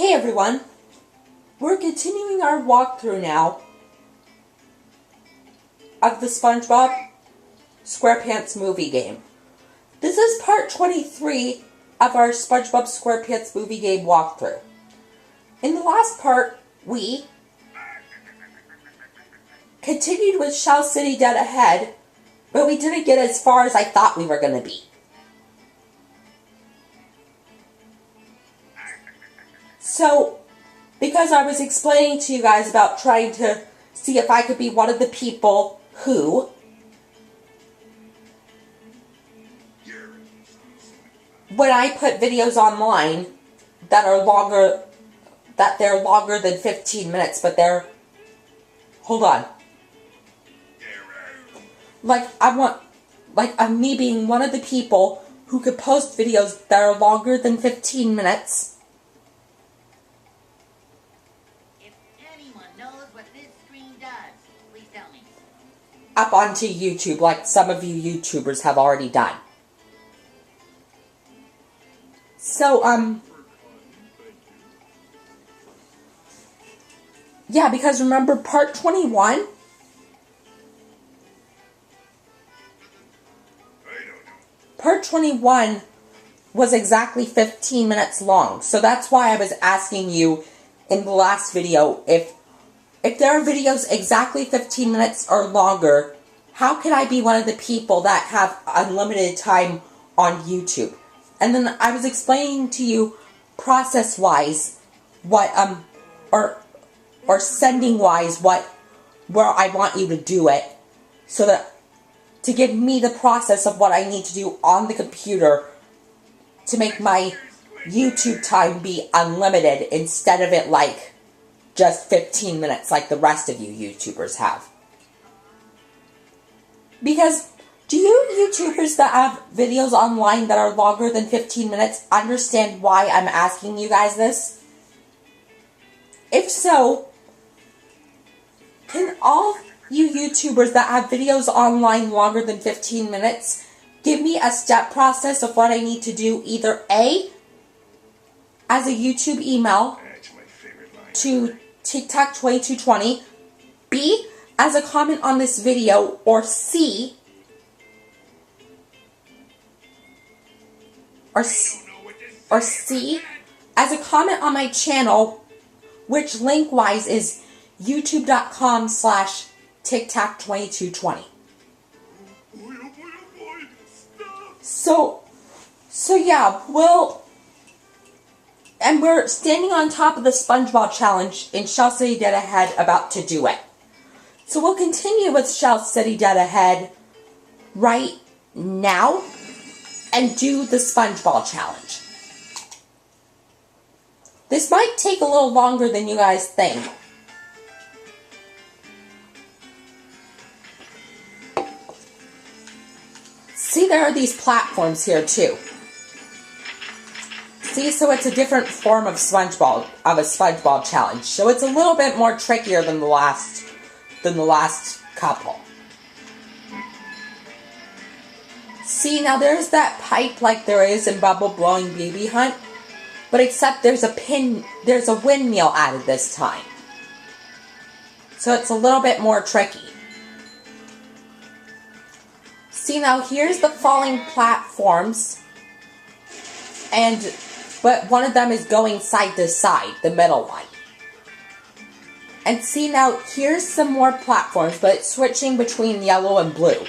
Hey everyone, we're continuing our walkthrough now of the SpongeBob Squarepants movie game. This is part 23 of our SpongeBob Squarepants movie game walkthrough. In the last part, we continued with Shell City Dead Ahead, but we didn't get as far as I thought we were going to be. So, because I was explaining to you guys about trying to see if I could be one of the people who when I put videos online that are longer, that they're longer than 15 minutes, but they're, hold on. I'm me being one of the people who could post videos that are longer than 15 minutes. Up onto YouTube, like some of you YouTubers have already done. So, yeah, because remember part 21? Part 21 was exactly 15 minutes long, so that's why I was asking you in the last video if there are videos exactly 15 minutes or longer, how can I be one of the people that have unlimited time on YouTube? And then I was explaining to you process-wise what, or sending-wise where I want you to do it, so that, to give me the process of what I need to do on the computer to make my YouTube time be unlimited instead of it like just 15 minutes like the rest of you YouTubers have. Because do you YouTubers that have videos online that are longer than 15 minutes understand why I'm asking you guys this? If so, can all you YouTubers that have videos online longer than 15 minutes give me a step process of what I need to do, either A, as a YouTube email to TikTok2220, B, as a comment on this video, or C, as a comment on my channel, which link-wise is youtube.com/TikTok2220. So yeah, and we're standing on top of the SpongeBob challenge in Shell City Dead Ahead, about to do it. So we'll continue with Shell City Dead Ahead right now and do the SpongeBob challenge. This might take a little longer than you guys think. See, there are these platforms here too. See, so it's a different form of a SpongeBob challenge. So it's a little bit more trickier than the last couple. See, now there's that pipe like there is in Bubble Blowing Baby Hunt, but except there's a windmill added this time. So it's a little bit more tricky. See, now here's the falling platforms, but one of them is going side to side, the middle one. And see, now here's some more platforms, but it's switching between yellow and blue.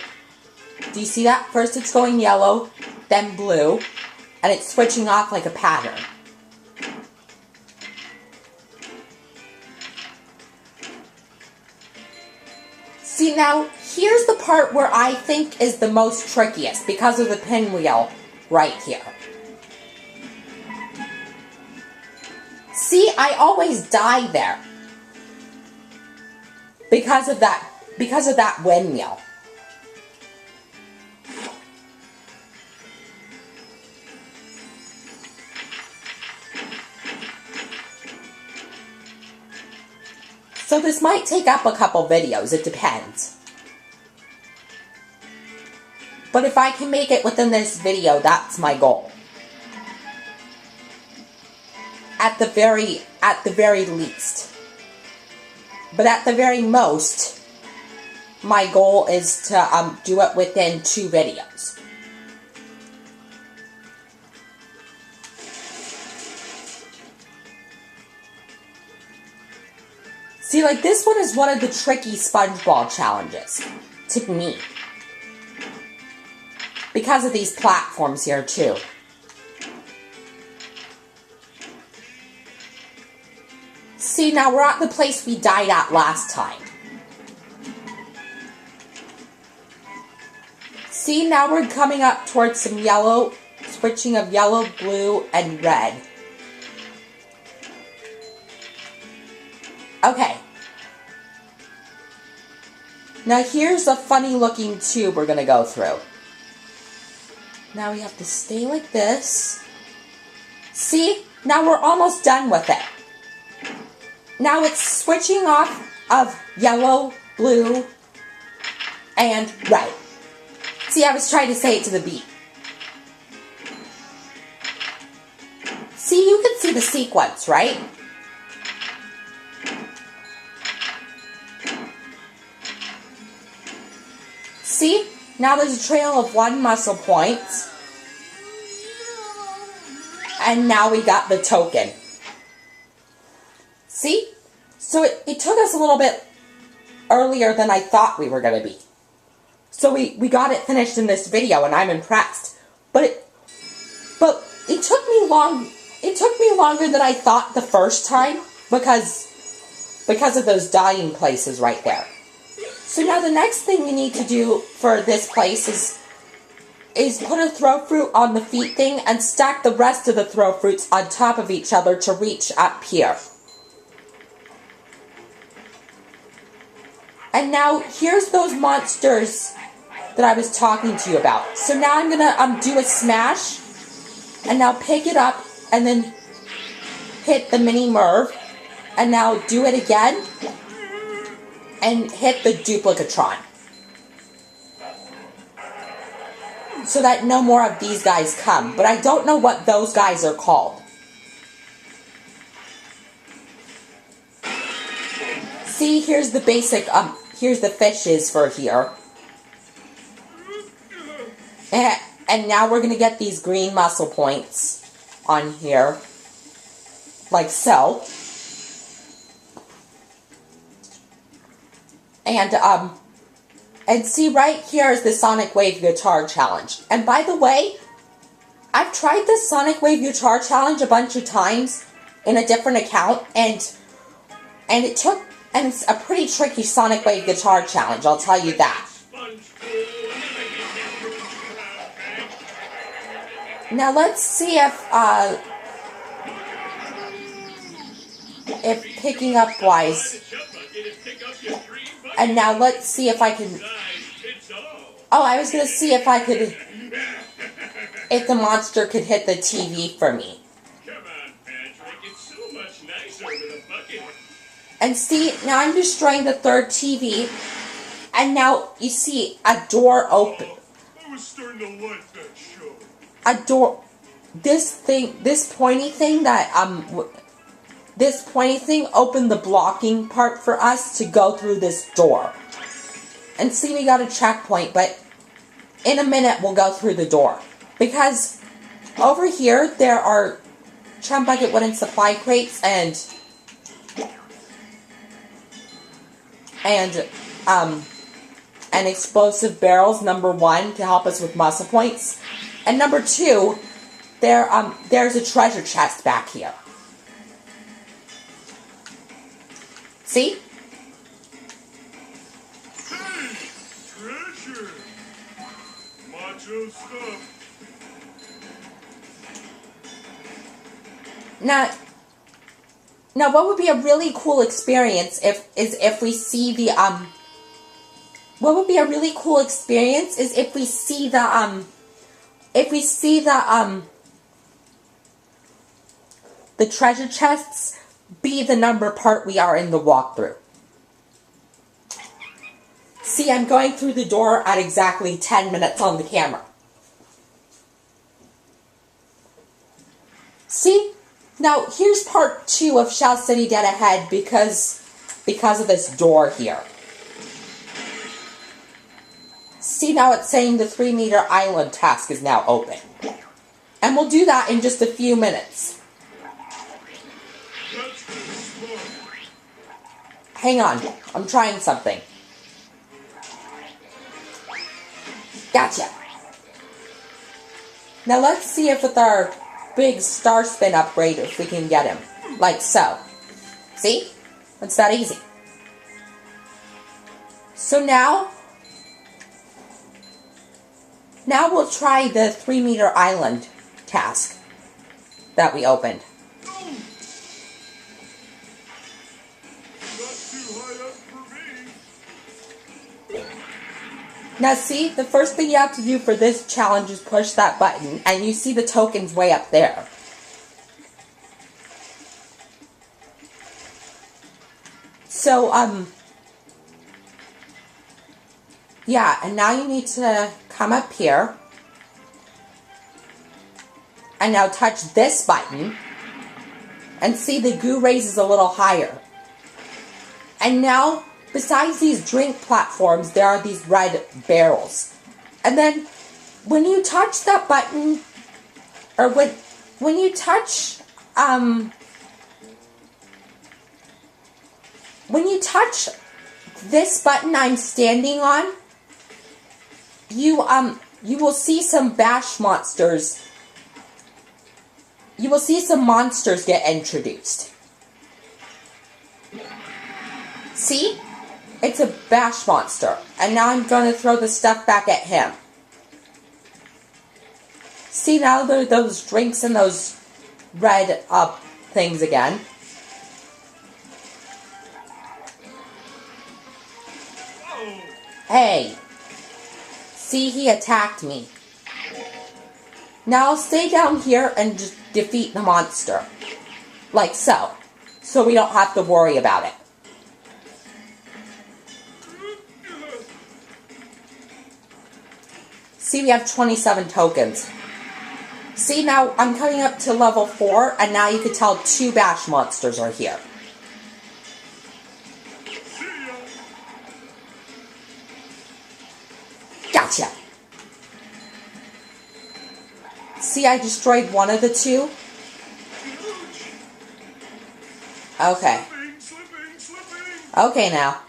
Do you see that? First it's going yellow, then blue, and it's switching off like a pattern. See, now here's the part where I think is the most trickiest because of the pinwheel right here. See, I always die there because of that windmill. So this might take up a couple videos, it depends. But if I can make it within this video, that's my goal. at the very least. But at the very most, my goal is to do it within 2 videos. See, like, this one is one of the tricky SpongeBob challenges, to me. Because of these platforms here, too. See, now we're at the place we died at last time. See, now we're coming up towards some yellow, switching of yellow, blue, and red. Okay. Now here's a funny looking tube we're going to go through. Now we have to stay like this. See? Now we're almost done with it. Now it's switching off of yellow, blue, and red. See, I was trying to say it to the beat. See, you can see the sequence, right? See? Now there's a trail of 1 muscle point. And now we got the token. See? So it took us a little bit earlier than I thought we were going to be. So we got it finished in this video, and I'm impressed. But it took me longer than I thought the first time because of those dying places right there. So now the next thing we need to do for this place is put a throw fruit on the feet thing and stack the rest of the throw fruits on top of each other to reach up here. And now here's those monsters that I was talking to you about. So now I'm gonna do a smash and now pick it up and then hit the mini Merv and now do it again and hit the duplicatron. So that no more of these guys come. But I don't know what those guys are called. See, here's the basic, here's the fishes for here. And now we're going to get these green muscle points on here. Like so. And see, right here is the Sonic Wave Guitar Challenge. And by the way, I've tried this Sonic Wave Guitar Challenge a bunch of times in a different account, and it's a pretty tricky Sonic Wave Guitar Challenge, I'll tell you that. Now let's see if picking up wise. And now let's see if I can... Oh, I was going to see if I could... If the monster could hit the TV for me. And see, now I'm destroying the third TV. And now, you see, a door open. I was starting to like that show. A door... This pointy thing opened the blocking part for us to go through this door. And see, we got a checkpoint, but in a minute we'll go through the door. Because over here there are chum bucket wooden supply crates and explosive barrels, number 1, to help us with muscle points. And number 2, there's a treasure chest back here. See? Hey, treasure. Macho stuff. Now what would be a really cool experience if we see the the treasure chests be the number part we are in the walkthrough. See, I'm going through the door at exactly 10 minutes on the camera. See? Now, here's part 2 of Shell City Dead Ahead because of this door here. See, now it's saying the 3-meter island task is now open. And we'll do that in just a few minutes. Hang on, I'm trying something. Gotcha. Now let's see if with our big star spin upgrade, if we can get him. Like so. See? It's that easy. So now we'll try the 3-meter island task that we opened. Now see, the first thing you have to do for this challenge is push that button, and you see the tokens way up there. So, yeah, and now you need to come up here, and now touch this button, and see the goo raises a little higher. And now, besides these drink platforms, there are these red barrels. And then, when you touch that button, or when you touch this button I'm standing on, you will see some bash monsters. You will see some monsters get introduced. See? It's a bash monster. And now I'm going to throw the stuff back at him. See, now there are those drinks and those red things again. Hey. See, he attacked me. Now I'll stay down here and just defeat the monster. Like so. So we don't have to worry about it. See, we have 27 tokens. See, now I'm coming up to level 4, and now you can tell 2 bash monsters are here. Gotcha. See, I destroyed one of the 2. Okay. Okay, now.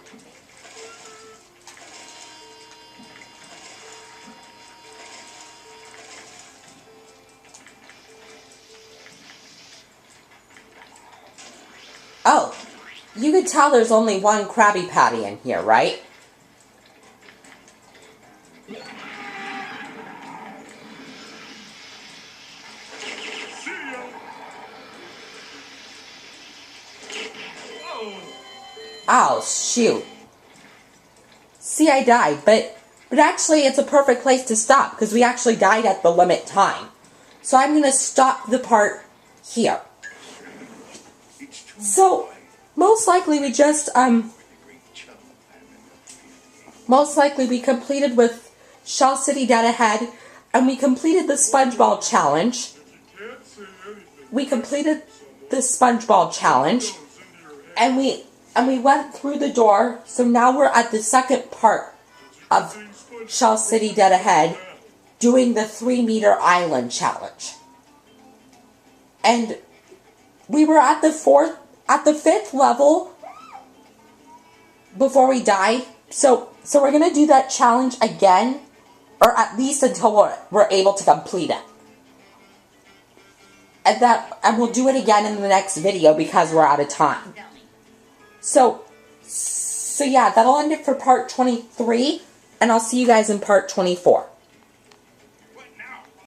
Oh, you can tell there's only one Krabby Patty in here, right? Oh, shoot. See, I died, but actually it's a perfect place to stop, because we actually died at the limit time. So I'm going to stop the part here. So, most likely we just, most likely we completed with Shell City Dead Ahead, and we completed the SpongeBob challenge. We completed the SpongeBob challenge, and we went through the door, so now we're at the second part of Shell City Dead Ahead, doing the 3-meter island challenge. And we were at the 5th level before we died. So we're going to do that challenge again, or at least until we're able to complete it. And we'll do it again in the next video because we're out of time. So yeah, that'll end it for part 23, and I'll see you guys in part 24.